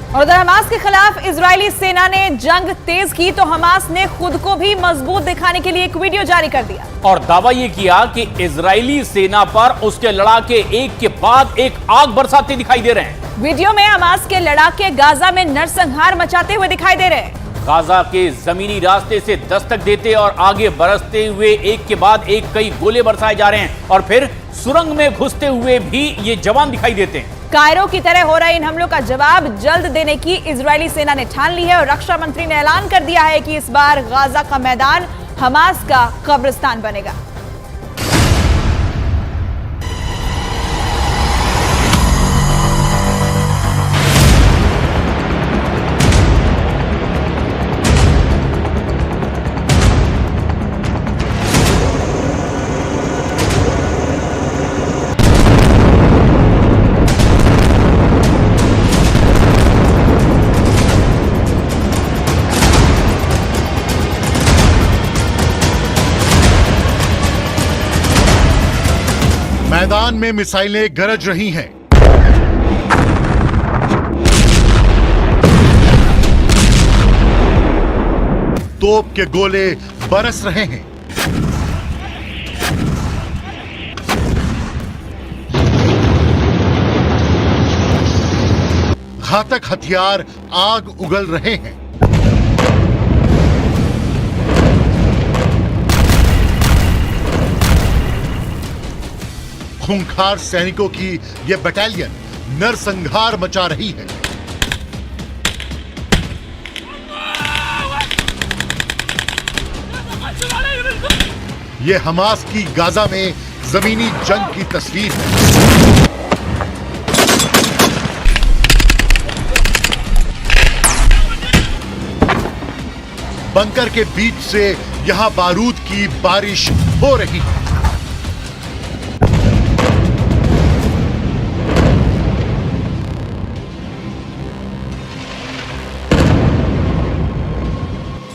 और उधर हमास के खिलाफ इजरायली सेना ने जंग तेज की तो हमास ने खुद को भी मजबूत दिखाने के लिए एक वीडियो जारी कर दिया और दावा यह किया कि इजरायली सेना पर उसके लड़ाके एक के बाद एक आग बरसाते दिखाई दे रहे हैं। वीडियो में हमास के लड़ाके गाजा में नरसंहार मचाते हुए दिखाई दे रहे हैं। गाजा के जमीनी रास्ते से दस्तक देते और आगे बरसते हुए एक के बाद एक कई गोले बरसाए जा रहे हैं और फिर सुरंग में घुसते हुए भी ये जवान दिखाई देते हैं। कायरो की तरह हो रहे इन हमलों का जवाब जल्द देने की इजरायली सेना ने ठान ली है और रक्षा मंत्री ने ऐलान कर दिया है कि इस बार गाजा का मैदान हमास का कब्रिस्तान बनेगा। मैदान में मिसाइलें गरज रही हैं। तोप के गोले बरस रहे हैं। घातक हथियार आग उगल रहे हैं। खूंखार सैनिकों की यह बटालियन नरसंहार मचा रही है। यह हमास की गाजा में जमीनी जंग की तस्वीर है। बंकर के बीच से यहां बारूद की बारिश हो रही है।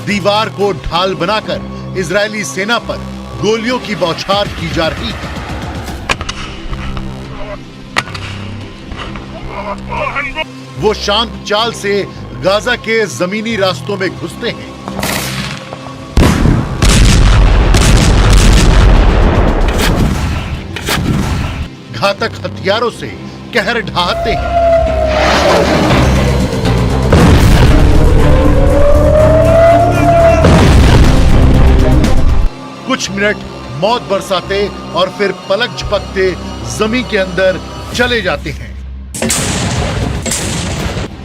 दीवार को ढाल बनाकर इजरायली सेना पर गोलियों की बौछार की जा रही है। वो शांत चाल से गाजा के जमीनी रास्तों में घुसते हैं। घातक हथियारों से कहर ढाते हैं। कुछ मिनट मौत बरसाते और फिर पलक झपकते जमीन के अंदर चले जाते हैं।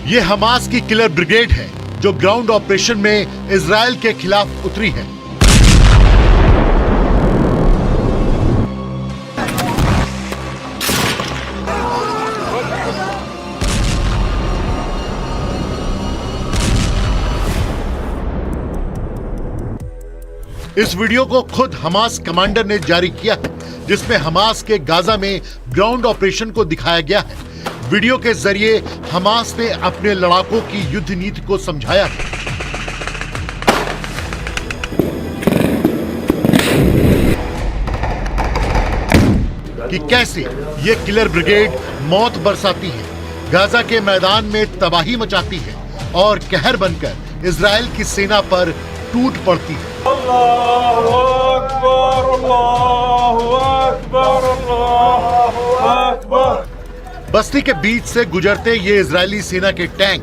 यह हमास की किलर ब्रिगेड है जो ग्राउंड ऑपरेशन में इजराइल के खिलाफ उतरी है। इस वीडियो को खुद हमास कमांडर ने जारी किया है, जिसमें हमास के गाजा में ग्राउंड ऑपरेशन को दिखाया गया है। वीडियो के जरिए हमास ने अपने लड़ाकों की युद्ध नीति को समझाया है कि कैसे ये किलर ब्रिगेड मौत बरसाती है, गाजा के मैदान में तबाही मचाती है और कहर बनकर इजराइल की सेना पर टूट पड़ती है। अल्लाहु अकबर, अल्लाहु अकबर, अल्लाहु अकबर। बस्ती के बीच से गुजरते ये इजरायली सेना के टैंक,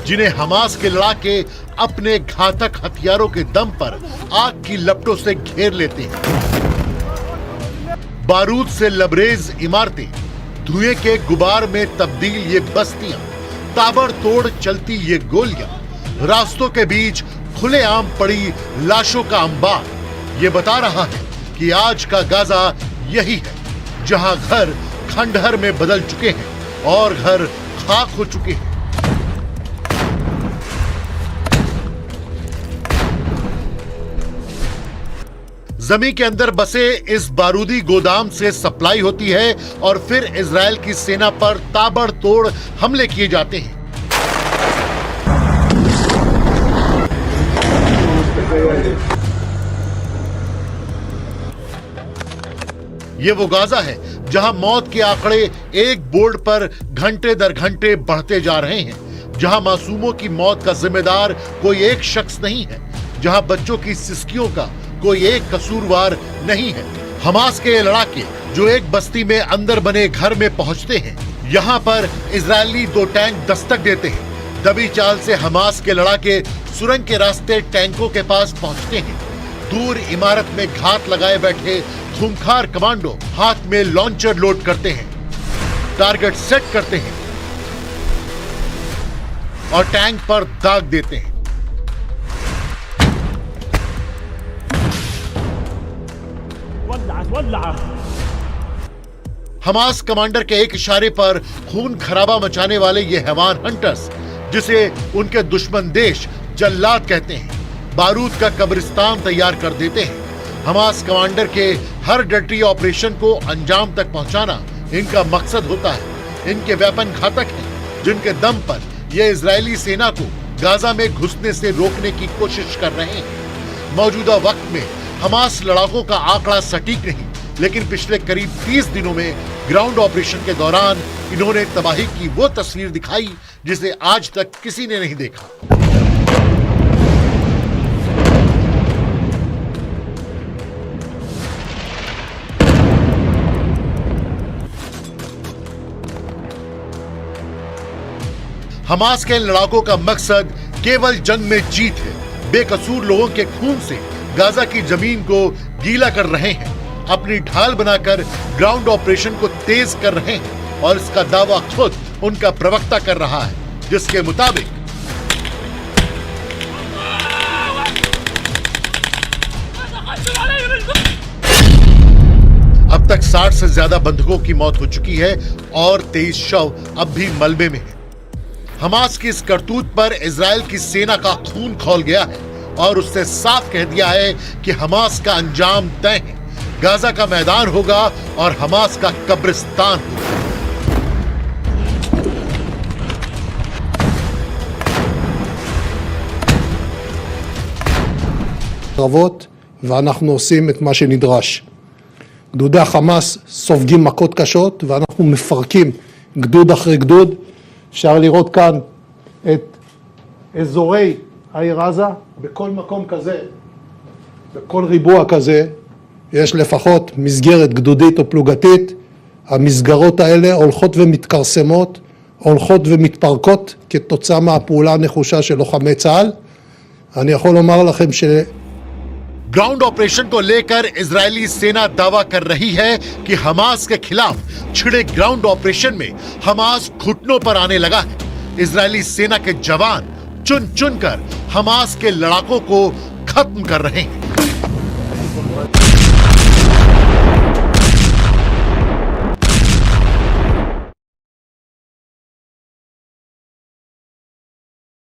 जिन्हें हमास के लड़ाके अपने घातक हथियारों के दम पर आग की लपटों से घेर लेते हैं। बारूद से लबरेज इमारतें, धुएं के गुबार में तब्दील ये बस्तियां, ताबड़तोड़ चलती ये गोलियां, रास्तों के बीच खुलेआम पड़ी लाशों का अंबार, ये बता रहा है कि आज का गाजा यही है, जहां घर खंडहर में बदल चुके हैं और घर खाक हो चुके हैं। जमीन के अंदर बसे इस बारूदी गोदाम से सप्लाई होती है और फिर इजराइल की सेना पर ताबड़तोड़ हमले किए जाते हैं। ये वो गाजा है जहां मौत के आंकड़े एक बोर्ड पर घंटे दर घंटे बढ़ते जा रहे हैं, जहां मासूमों की मौत का जिम्मेदार कोई एक शख्स नहीं है, जहां बच्चों की सिसकियों का कोई एक कसूरवार नहीं है। हमास के ये लड़ाके जो एक बस्ती में अंदर बने घर में पहुंचते हैं, यहाँ पर इजरायली 2 टैंक दस्तक देते हैं। दबी चाल से हमास के लड़ाके सुरंग के रास्ते टैंकों के पास पहुंचते हैं। दूर इमारत में घात लगाए बैठे खूंखार कमांडो हाथ में लॉन्चर लोड करते हैं, टारगेट सेट करते हैं और टैंक पर दाग देते हैं। हमास कमांडर के एक इशारे पर खून खराबा मचाने वाले ये हैवान हंटर्स, जिसे उनके दुश्मन देश जल्लाद कहते हैं, बारूद का कब्रिस्तान तैयार कर देते हैं। हमास कमांडर के हर डर्टी ऑपरेशन को अंजाम तक पहुंचाना इनका मकसद होता है। इनके वेपन घातक हैं, जिनके दम पर ये इजरायली सेना को गाजा में घुसने से रोकने की कोशिश कर रहे हैं। मौजूदा वक्त में हमास लड़ाकों का आंकड़ा सटीक नहीं, लेकिन पिछले करीब 30 दिनों में ग्राउंड ऑपरेशन के दौरान इन्होंने तबाही की वो तस्वीर दिखाई जिसे आज तक किसी ने नहीं देखा। हमास के लड़ाकों का मकसद केवल जंग में जीत है। बेकसूर लोगों के खून से गाजा की जमीन को गीला कर रहे हैं, अपनी ढाल बनाकर ग्राउंड ऑपरेशन को तेज कर रहे हैं और इसका दावा खुद उनका प्रवक्ता कर रहा है, जिसके मुताबिक अब तक 60 से ज्यादा बंधुकों की मौत हो चुकी है और 23 शव अब भी मलबे में हैं। हमास की इस करतूत पर इजराइल की सेना का खून खौल गया है और उससे साफ कह दिया है कि हमास का अंजाम तय है। गाजा का मैदान होगा और हमास का कब्रिस्तान होगा। קרבות, ואנחנו עושים את מה שנדרש. גדודי החמאס סופגים מכות קשות ואנחנו מפרקים גדוד אחרי גדוד. אפשר לראות כאן את אזורי העיר עזה, בכל מקום כזה, בכל ריבוע כזה, יש לפחות מסגרת גדודית או פלוגתית. המסגרות האלה הולכות ומתכרסמות, הולכות ומתפרקות כתוצאה מהפעולה הנחושה של לוחמי צה"ל. אני יכול לומר לכם ש... ग्राउंड ऑपरेशन को लेकर इजरायली सेना दावा कर रही है कि हमास के खिलाफ छिड़े ग्राउंड ऑपरेशन में हमास घुटनों पर आने लगा है। इजरायली सेना के जवान चुन चुन कर हमास के लड़ाकों को खत्म कर रहे हैं।